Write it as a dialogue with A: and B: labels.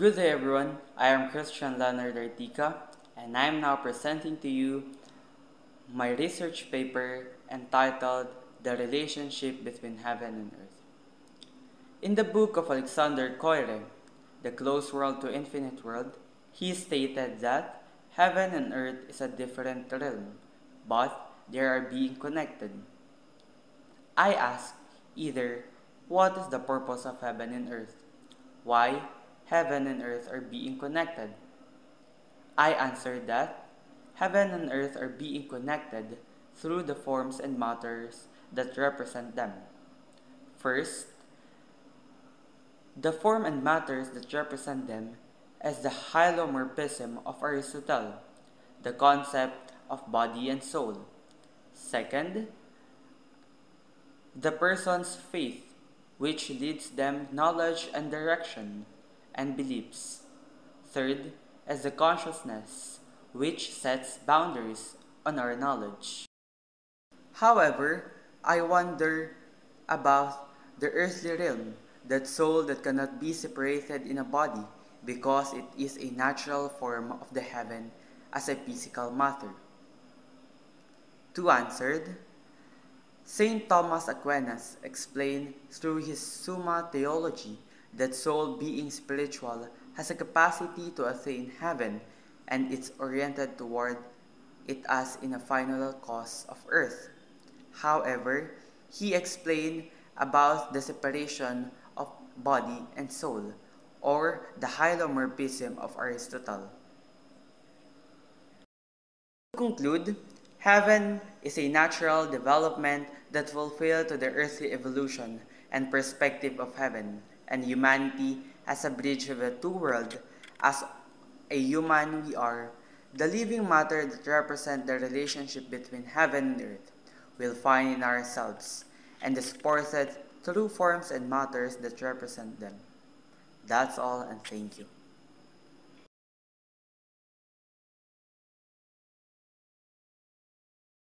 A: Good day everyone, I am Christian Leonard Artica and I am now presenting to you my research paper entitled The Relationship Between Heaven and Earth. In the book of Alexander Koyré, The Closed World to Infinite World, he stated that heaven and earth is a different realm, but they are being connected. I ask either, what is the purpose of heaven and earth? Why heaven and earth are being connected? I answered that heaven and earth are being connected through the forms and matters that represent them. First, the form and matters that represent them is the hylomorphism of Aristotle, the concept of body and soul. Second, the person's faith, which leads them knowledge and direction and beliefs. Third is the consciousness, which sets boundaries on our knowledge. However, I wonder about the earthly realm, that soul that cannot be separated in a body because it is a natural form of the heaven as a physical matter. To answer, Saint Thomas Aquinas explained through his Summa Theology that soul, being spiritual, has a capacity to attain heaven and is oriented toward it as in a final cause of earth. However, he explained about the separation of body and soul, or the hylomorphism of Aristotle. To conclude, heaven is a natural development that fulfills to the earthly evolution and perspective of heaven, and humanity as a bridge of the two worlds. As a human we are, the living matter that represents the relationship between heaven and earth will find in ourselves, and is supported through forms and matters that represent them. That's all, and thank you.